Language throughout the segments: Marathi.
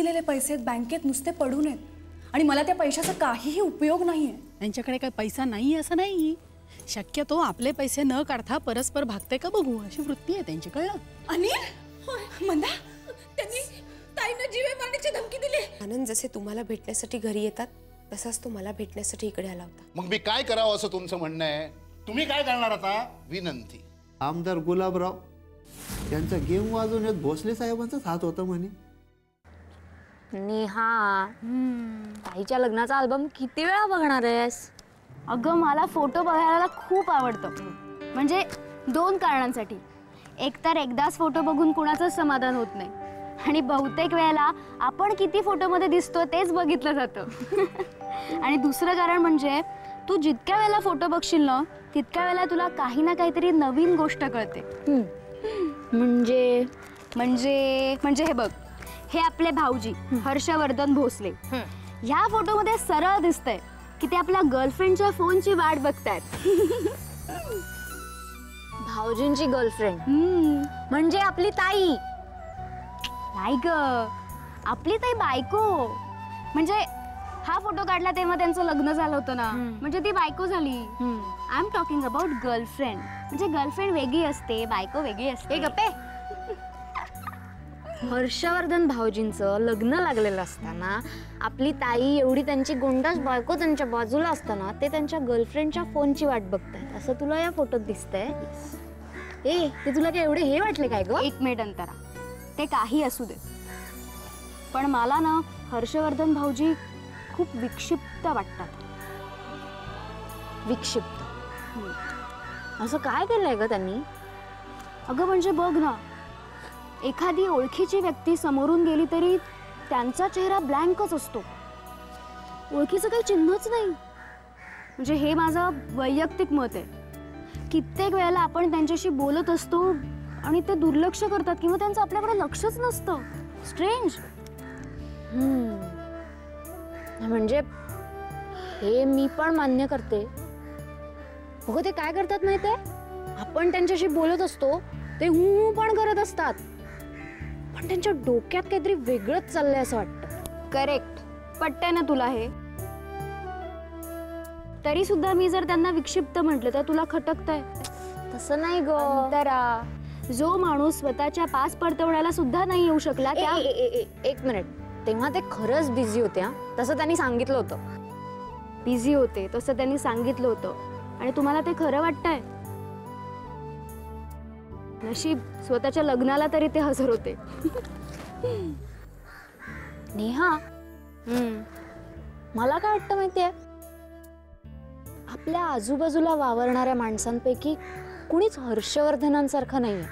दिलेले पैसे बँकेत नुसते पडून आहेत आणि मला त्या पैशाचा काहीही उपयोग नाहीये. त्यांच्याकडे काही पैसा नाही असं नाही, शक्यतो आपले पैसे न काढता परस्पर भागते का बघू अशी वृत्ती आहे त्यांची, कळलं? अनिल, मंदा, त्यांनी ताईंना जीवे मारण्याची धमकी दिली. आनंद जसे तुम्हाला भेटण्यासाठी घरी येतात तसाच तो मला भेटण्यासाठी इकडे आला होता. मग मी काय करावं असं तुमचं म्हणणं आहे? तुम्ही काय करणार आता? विनंती, आमदार गुलाबराव त्यांचा गेम वाजवून येत भोसले साहेबांचाच हात होता म्हणे. नेहा, ताईच्या लग्नाचा अल्बम किती वेळा बघणार आहेस? अगं मला फोटो बघायला खूप आवडतं, म्हणजे 2 कारणांसाठी. एक तर एकदाच फोटो बघून कुणाचंच समाधान होत नाही आणि बहुतेक वेळेला आपण किती फोटोमध्ये दिसतो तेच बघितलं जातं. आणि दुसरं कारण म्हणजे तू जितक्या वेळेला फोटो बघशील ना तितक्या वेळेला तुला काही ना काहीतरी नवीन गोष्ट कळते. म्हणजे म्हणजे म्हणजे हे बघ, हे आपले भाऊजी हर्षवर्धन भोसले. ह्या फोटोमध्ये सरळ दिसतंय की ते आपल्या गर्लफ्रेंडच्या फोनची वाट बघतायत. भाऊजींची गर्लफ्रेंड म्हणजे आपली ताई? नाही ग, आपली ताई बायको. म्हणजे हा फोटो काढला तेव्हा त्यांचं लग्न झालं होतं ना, म्हणजे ती बायको झाली. I am talking about girlfriend. म्हणजे गर्लफ्रेंड वेगळी असते, बायको वेगळी असते. हे गप्पे. हर्षवर्धन भाऊजींचं लग्न लागलेलं असताना आपली ताई एवढी त्यांची गोंडास बायको त्यांच्या बाजूला असताना ते त्यांच्या गर्लफ्रेंडच्या फोनची वाट बघतायत असं तुला या फोटोत दिसतंय? ए, ते तुला काय एवढे हे वाटले काय ग? 1 मिनिट अंतरा, ते काही असू दे, पण मला ना हर्षवर्धन भाऊजी खूप विक्षिप्त वाटतात. विक्षिप्त? असं काय केलंय ग त्यांनी? अगं म्हणजे बघ ना, एखादी ओळखीची व्यक्ती समोरून गेली तरी त्यांचा चेहरा ब्लँकच असतो, ओळखीचं काही चिन्हच नाही. म्हणजे हे माझं वैयक्तिक मत आहे. कित्येक वेळेला आपण त्यांच्याशी बोलत असतो आणि ते दुर्लक्ष करतात किंवा त्यांचं आपल्याकडे लक्षच नसतं. स्ट्रेंज. म्हणजे हे मी पण मान्य करते. अगं ते काय करतात माहितीये, आपण त्यांच्याशी बोलत असतो ते हू पण करत असतात, पण त्यांच्या डोक्यात काहीतरी वेगळंच चाललंय असं वाटतं. करेक्ट, पटतंय ना तुला हे? तरी सुद्धा मी जर त्यांना विक्षिप्त म्हटलं तर तुला खटकतंय? तसं नाही ग. अंतरा, जो माणूस स्वतःच्या पास परतवण्याला सुद्धा नाही येऊ शकला त्या... 1 मिनिट, तेव्हा ते खरंच बिझी होते. तसं त्यांनी सांगितलं होतं. बिझी होते तसं त्यांनी सांगितलं होतं आणि तुम्हाला ते खरं वाटतंय? नशीब स्वतःच्या लग्नाला तरी ते हजर होते. नेहा, मला काय वाटतं माहितीये, आपल्या आजूबाजूला वावरणाऱ्या माणसांपैकी कुणीच हर्षवर्धनांसारखं नाहीये.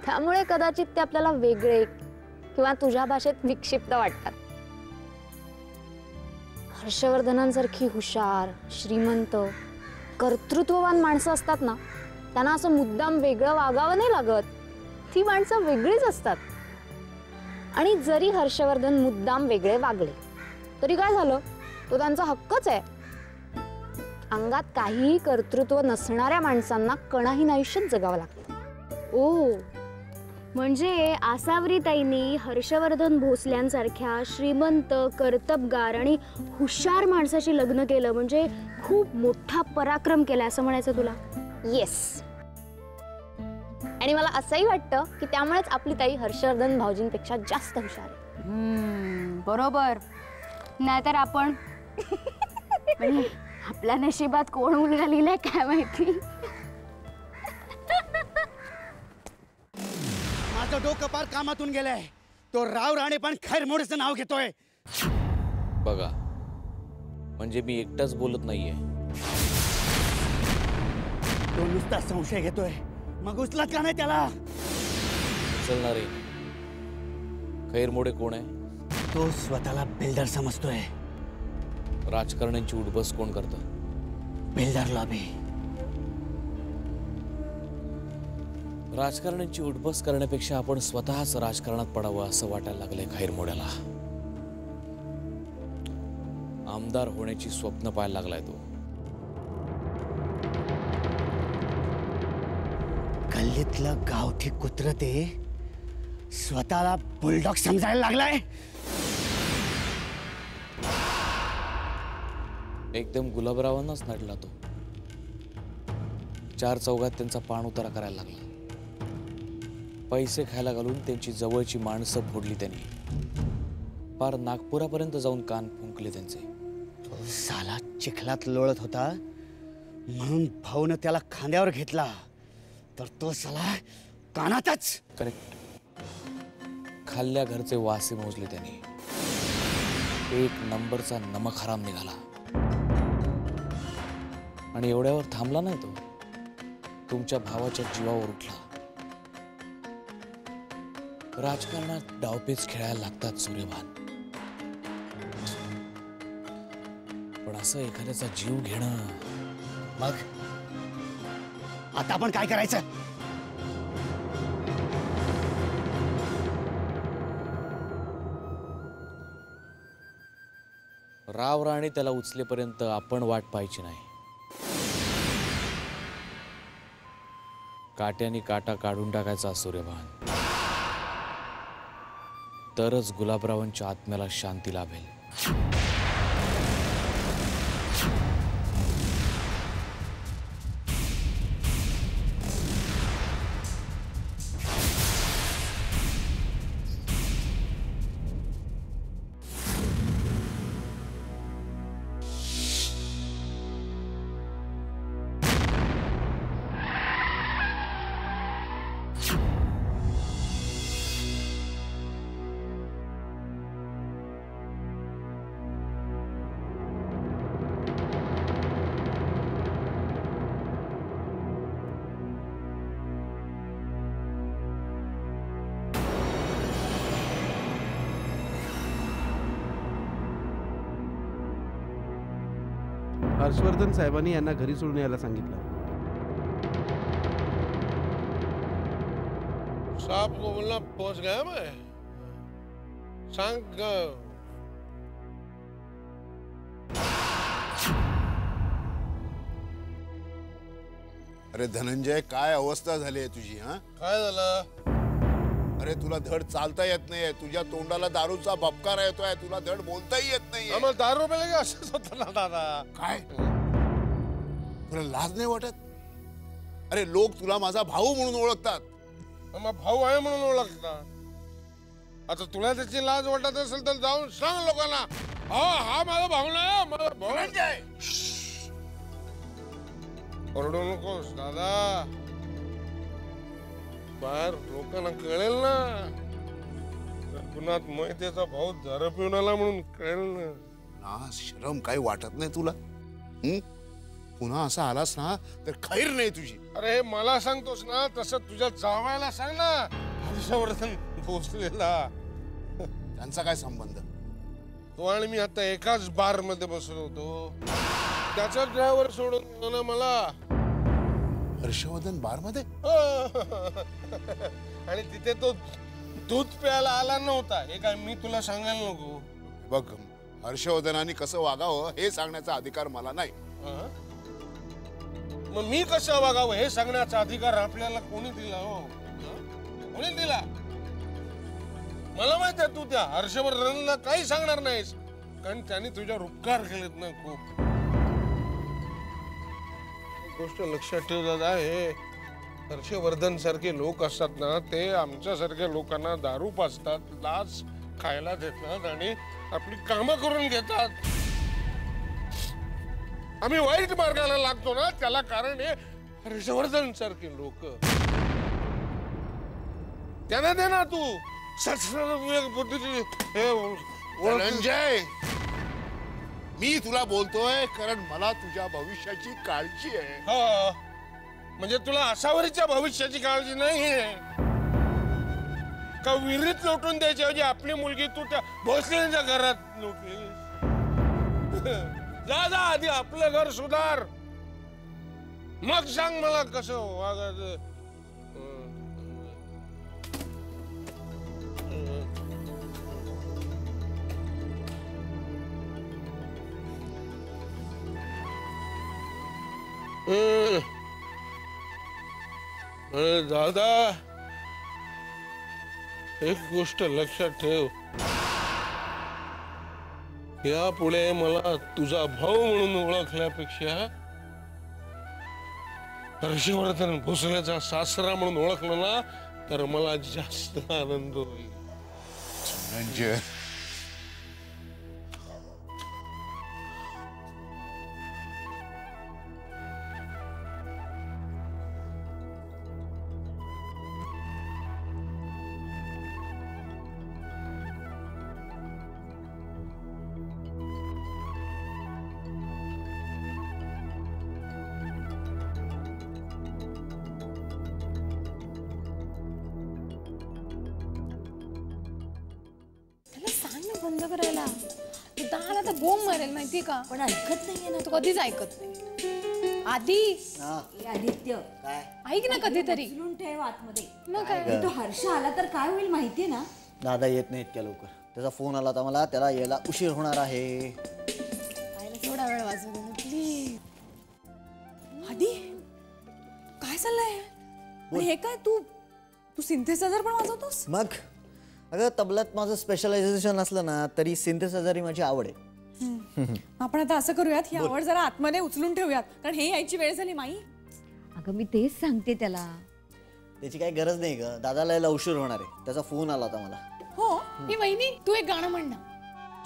त्यामुळे कदाचित ते आपल्याला वेगळे किंवा तुझ्या भाषेत विक्षिप्त वाटतात. हर्षवर्धनांसारखी हुशार, श्रीमंत, कर्तृत्ववान माणसं असतात ना, त्यांना असं मुद्दाम वेगळं वागावं नाही लागत. ती माणसं वेगळीच असतात. आणि जरी हर्षवर्धन मुद्दाम वेगळे वागले तरी काय झालं, तो त्यांचा हक्कच आहे. अंगात काहीही कर्तृत्व नसणाऱ्या माणसांना कणाहीन आयुष्यात जगावं लागतं. ओ, म्हणजे आसावरीताईंनी हर्षवर्धन भोसल्यांसारख्या श्रीमंत, कर्तबगार आणि हुशार माणसाशी लग्न केलं म्हणजे खूप मोठा पराक्रम केला असं म्हणायचं तुला? येस. आणि मला असंही वाटतं की त्यामुळेच आपली ताई हर्षवर्धन भाऊजींपेक्षा जास्त हुशार आहे. बरोबर. नाहीतर आपण आपल्या नशिबात कोण मुलगा लिहिलाय काय माहिती. माझं डोकं पार कामातून गेलंय. तो राव राणे पण खैरमोडेचं नाव घेतोय. बघा, म्हणजे मी एकटाच बोलत नाहीये. तो नुसता संशय घेतोय, मग उचलत का नाही त्याला? चलणार आहे. खैरमोडे कोण आहे? तो स्वतःला बिल्डर समजतोय. राजकारण्यांची उठबस कोण करतं? Builder lobby. राजकारण्यांची उठबस करण्यापेक्षा आपण स्वतःच राजकारणात पडावं असं वाटायला लागलंय खैरमोड्याला. आमदार होण्याची स्वप्न पाहायला लागलाय तो. गल्लीतलं गावठी कुत्र ते स्वतःला बुलडॉग समजायला लागलाय. एकदम गुलाबरावांनाच नडला तो. 4 चौघात त्यांचा पाण उतारा करायला लागला. पैसे खायला घालून त्यांची जवळची माणसं फोडली त्यांनी. पार नागपुरापर्यंत जाऊन कान फुंकले त्यांचे. तो साला चिखलात लोळत होता म्हणून भाऊनं त्याला खांद्यावर घेतला, तर तो साला कानातच. करेक्ट. खाल्ल्या घरचे वासे मोजले त्यांनी. 1 नंबरचा नमक हराम निघाला. आणि एवढ्यावर थांबला नाही तो. तुमच्या भावाच्या जीवावर उठला. राजकारणात डावपेच खेळायला लागतात सूर्यभान, पण असं एखाद्याचा जीव घेणं. मग आता आपण काय करायचं? राव राणी त्याला उचलेपर्यंत आपण वाट पाहायची नाही. काट्याने काटा काढून टाकायचा सूर्यभान. तरच गुलाबरावांच्या आत्म्याला शांती लाभेल. हर्षवर्धन साहेबांनी यांना घरी सोडून यायला सांगितलं. साहब को बोलना पहुंच गया मैं. सांग. अरे धनंजय, काय अवस्था झाली आहे तुझी? हा, काय झालं? अरे तुला धड चालता येत नाहीये. तुझ्या तोंडाला दारूचा बपकार येतोय. तुला धड बोलताही येत नाहीये. आम्हाला दारू प्यायला की असंच होतं ना दादा. काय तुला लाज नाही वाटत? अरे लोक तुला माझा भाऊ म्हणून ओळखतात. मग भाऊ आहे म्हणून ओळखतात. आता तुला त्याची लाज वाटत असेल तर जाऊन सांग लोकांना, हा माझा भाऊ नाही, माझा भाऊ. ओरडू नकोस दादा. बाहेर लोकांना कळेल ना. पुन्हा मैत्याचा भाऊ दारू पिऊन आला म्हणून कळेल ना. ना शरम काही वाटत नाही तुला? पुन्हा असा आलास ना तर खैर नाही तुझी. अरे मला सांगतोस ना, तसं तुझ्या जावायला सांग ना. हर्षवर्धन भोसलेला. त्यांचा काय संबंध? तो आणि मी आता एकाच बार मध्ये बसलो होतो. त्याचा ड्रायव्हर सोडून गेला ना मला. हर्षवर्धन बार मध्ये? आणि तिथे तो दूध प्यायला आला नव्हता. हे काय मी तुला सांगायला नको? बघ, हर्षवर्धनाने कसं वागावं हे सांगण्याचा अधिकार मला नाही. मग मी कसं वागावं हे सांगण्याचा अधिकार आपल्याला कोणी दिला? हो, कोणी दिला? मला माहित आहे तू त्या हर्षवर्धनला काही सांगणार नाहीस, कारण त्याने तुझ्यावर उपकार केलेत ना खूप. गोष्ट लक्षात ठेव दादा, हे हर्षवर्धन सारखे लोक असतात ना, ते आमच्यासारख्या लोकांना दारू पाजतात, लाच खायला देतात आणि आपली कामं करून घेतात. आम्ही वाईट मार्गाला लागतो ना, त्याला कारण हे हर्षवर्धन सारखे लोक. त्यांना दे ना तू धनंजय. मी तुला बोलतोय कारण मला तुझ्या भविष्याची काळजी आहे. हो, म्हणजे तुला आसावरीच्या भविष्याची काळजी नाही का? विहिरीत लोटून द्यायची म्हणजे आपली मुलगी तू त्या भोसलेंच्या घरात लोटली. जा जा, आधी आपलं घर सुधार, मग सांग मला कसं वागायचं. दादा, एक गोष्ट लक्षात ठेव, यापुढे मला तुझा भाऊ म्हणून ओळखल्यापेक्षा हर्षवर्धन भोसलेचा सासरा म्हणून ओळखलं ना तर मला जास्त आनंद होईल. धनंजय, त्याला सांग ना बंद करायला. दाल आता बोंब मारेल माहिती का. पण ऐकत नाहीये ना. तू कधीच ऐकत नाही. आधी आदित्य ऐक ना कधीतरी. उचलून ठेव आतमध्ये. मग काय तो हर्ष आला तर काय होईल माहितीये ना. दादा येत नाही इतक्या लवकर. त्याचा फोन आला होता मला, त्याला यायला उशीर होणार आहे. थोडा वेळ वाजू दे ना प्लीज. आधी काय चाललंय. आणि हे काय तू सिंथेसायझर पण वाजवतोस. मग अगं तबल्यात माझं स्पेशलायझेशन असलं ना तरी सिंथेसायझर ही माझी आवड आहे. आपण आता असं करूयात, ही आवड जरा आतमध्ये उचलून ठेवूयात, कारण हे यायची वेळ झाली. माई अगं मी तेच सांगते त्याला. त्याची काही गरज नाही ग. दादाला यायला उशीर होणार आहे. त्याचा फोन आला होता मला. हो ही वहिनी तू एक गाणं म्हण ना.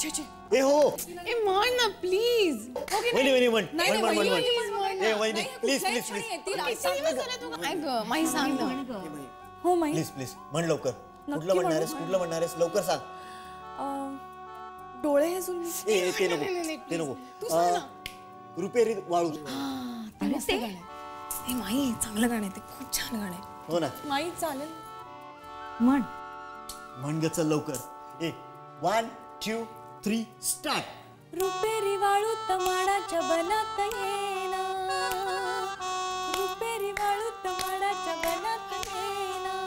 छे छे. ए हो ए म्हण ना प्लीज. वहिनी म्हण नाही, म्हण म्हण म्हण म्हण. प्लीज म्हण ए ना. वहिनी प्लीज प्लीज कुठल्याही प्लीज क्षणी येतील. किती दिवस झाले तू काय ग माही सांग ना. हो माई. प्लीज प्लीज म्हण लवकर. कुठलं म्हणणार आहेस, कुठलं म्हणणार आहेस, लवकर सांग. डोळे हे जुळले. ए ते नको ते नको. रुपेरी वाळू. ते मस्त गाणं आहे. ए माही चांगलं गाणं आहे ते. खूप छान गाणं आहे. हो ना. माई चालेल. म्हण. म्हण ग चल लवकर. ए 1 2 3 स्टार्ट. रुपेरी वाळू तमाडाच्या बनात येना. रुपेरी वाळू तमाडाच्या बनात येना.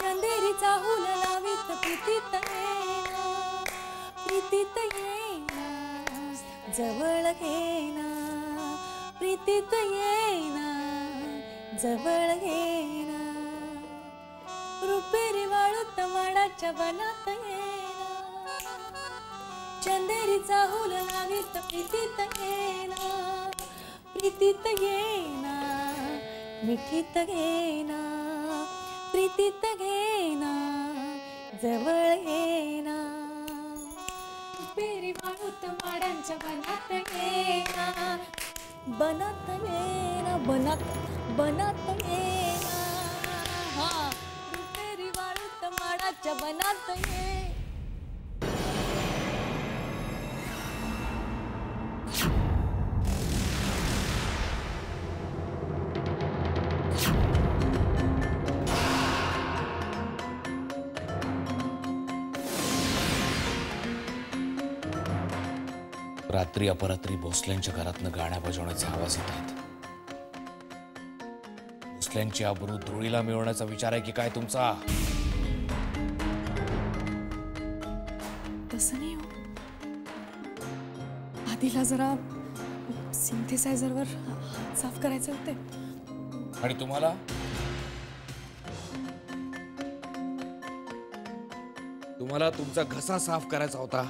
चंदेरीचा हुल लावीत प्रीतीत येना. प्रीतीत येना. जवळ घेना. प्रीतीत येना. जवळ घेना. रुपेरी वाळू तमाडाच्या बनात येना. चंदेरीचा हुल लावीत प्रीतीत येना. प्रीतीत येना. मिठीत घेना. प्रीतीत घेना. जवळ येना. रुपेरी वाळू तमाडांच्या बनात येना. बनात येना. बनात येना. हा रुपेरी वाळू तमाडाच्या बनात ये. रात्री अपरात्री भोसल्यांच्या घरातनं गाण्या बजावण्याचे आवाज येतात. भोसल्यांची आबरू धुळीला मिळवण्याचा विचार आहे की काय तुमचा? तसं नाही हो. आधीला जरा सिंथेसायझरवर हात साफ करायचे होते. आणि तुम्हाला? तुम्हाला तुमचा घसा साफ करायचा होता.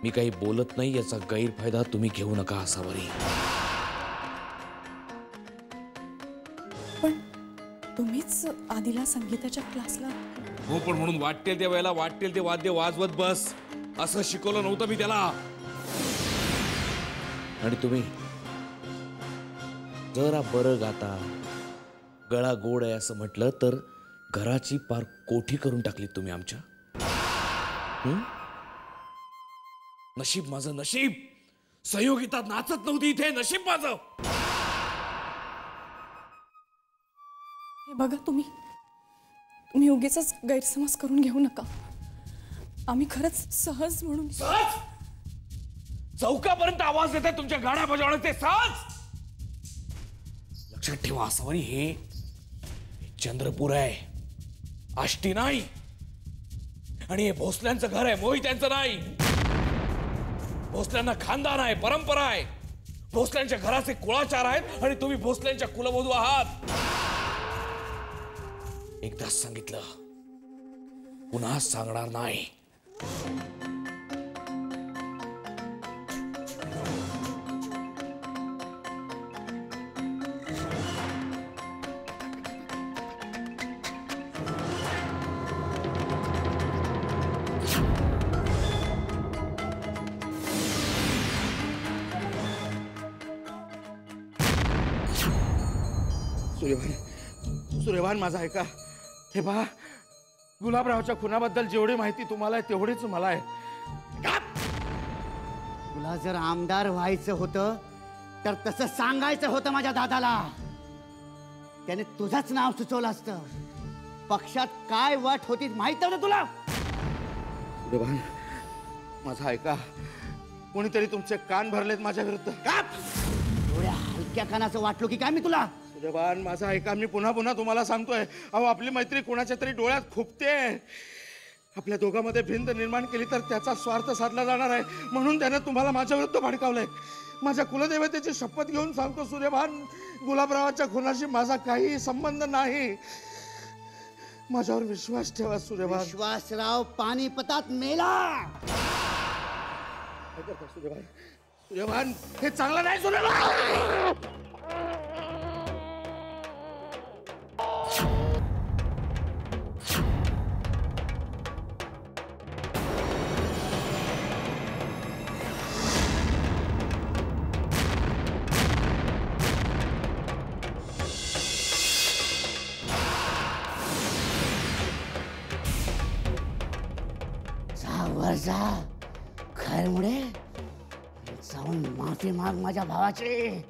मी काही बोलत नाही याचा गैरफायदा तुम्ही घेऊ नका असावरी. पण तुम्हीच आधीला संगीताच्या क्लासला. हो पण म्हणून वाटेल त्या वेळेला वाटेल ते वाद्य वाजवत बस असं शिकवलं नव्हतं मी त्याला. आणि तुम्ही जरा बरं गाता, गळा गोड आहे असं म्हटलं तर घराची पार कोठी करून टाकली तुम्ही आमच्या. नशीब माझं नशीब. सहयोगिता नाचत नव्हती इथे. नशीब माझं. हे बघा तुम्ही उगीच गैरसमज करून घेऊ नका. आम्ही खरंच सहज म्हणून. सहज? चौकापर्यंत आवाज देत आहे तुमच्या गाड्या बजावण्याचे. सहज? लक्षात ठेवा असावरी हे चंद्रपूर आहे, आष्टी नाही. आणि हे भोसल्यांचं घर आहे, मोहित्यांचं नाही. भोसल्यांना खानदान आहे, परंपरा आहे. भोसल्यांच्या घराचे कुळाचार आहेत आणि तुम्ही भोसल्यांच्या कुलवधू आहात. एकदाच सांगितलं पुन्हा सांगणार नाही. सूर्यभान माझा ऐका. हे पहा, गुलाबरावच्या खुनाबद्दल जेवढी माहिती तुम्हाला आहे तेवढीच मला आहे. तुला जर आमदार व्हायचं होतं तर तसं सांगायचं होतं माझ्या दादाला. त्याने तुझंच नाव सुचवलं असतं. पक्षात काय वाट होती माहित नव्हतं तुला. सूर्यभान माझा ऐका. कोणीतरी तुमचे कान भरलेत माझ्या विरुद्ध. एवढ्या हलक्या कानाचं वाटलो की काय मी तुला. सूर्यभान माझा ऐका. मी पुन्हा पुन्हा तुम्हाला सांगतोय, अहो आपली मैत्री कोणाच्या तरी डोळ्यात खुपते. आपल्या दोघांमध्ये भिंत निर्माण केली तर त्याचा स्वार्थ साधला जाणार आहे, म्हणून त्याने तुम्हाला माझ्या विरुद्ध भडकावलंय. माझ्या कुलदेवतेची शपथ घेऊन सांगतो सूर्यभान, गुलाबरावाच्या खुनाशी माझा काही संबंध नाही. माझ्यावर विश्वास ठेवा सूर्यभान. विश्वासराव पानिपतात मेला. सूर्यभान, सूर्यभान हे चांगलं नाही. सूर्यभान जा खैरमुडे, जाऊन माफी माग माझ्या भावाची.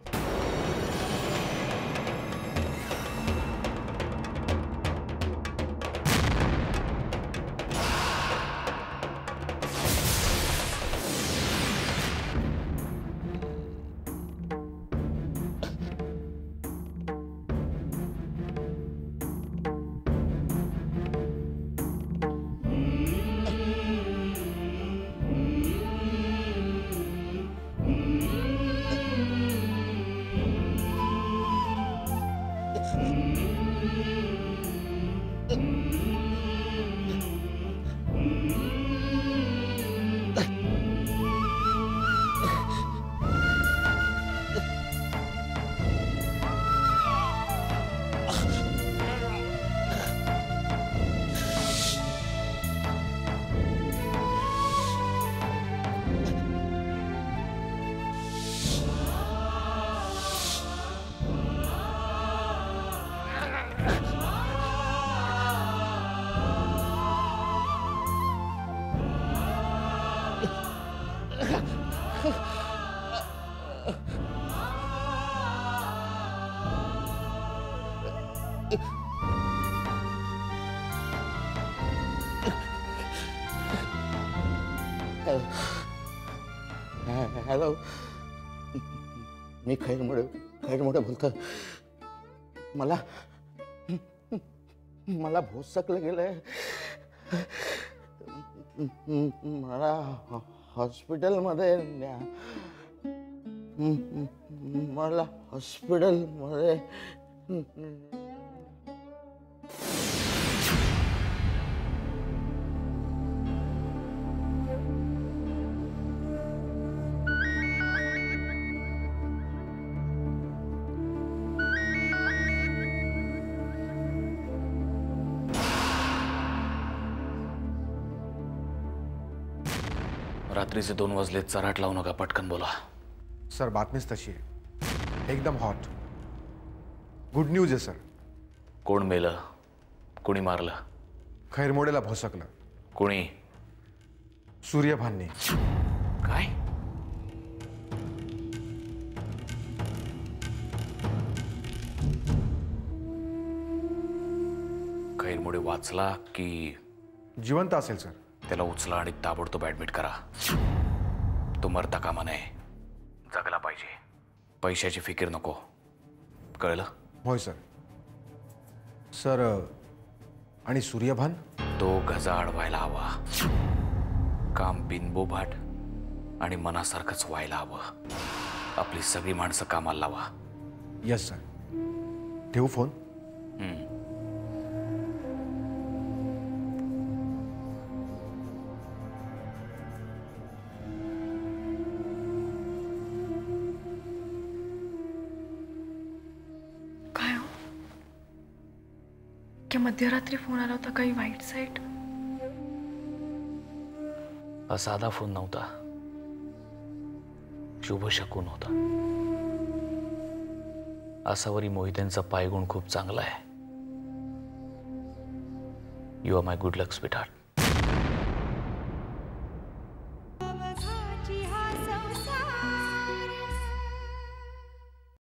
हॅलो, मी खैरमुडे बोलतो. मला भोसकलं गेलंय. मला हॉस्पिटलमध्ये न्या. मला हॉस्पिटलमध्ये. रात्रीचे 2 वाजले. चराट लावू नका, पटकन बोला. सर बातमीच तशी आहे, एकदम हॉट. गुड न्यूज आहे सर. कोण मेलं? कोणी मारलं? खैरमोडेला भोसकलं. कोणी? सूर्यभानने. काय? खैरमोडे वाचला की जिवंत असेल सर? त्याला उचला आणि ताबडतोब ऍडमिट करा. तो मरता कामा नये, जगला पाहिजे. पैशाची फिकीर नको, कळलं? होय सर. सर आणि सूर्यभान? तो गजाआड व्हायला हवा. काम बिनबोभाट आणि मनासारखंच व्हायला हवं. आपली सगळी माणसं कामाला लावा. Yes sir. ठेवू फोन? इतक्या मध्यरात्री फोन आला होता, काही वाईट साईट? हा साधा फोन नव्हता, शुभ शकून होता. आसावरी मोहितेंचा पायगुण खूप चांगला आहे. You are my good luck sweetheart.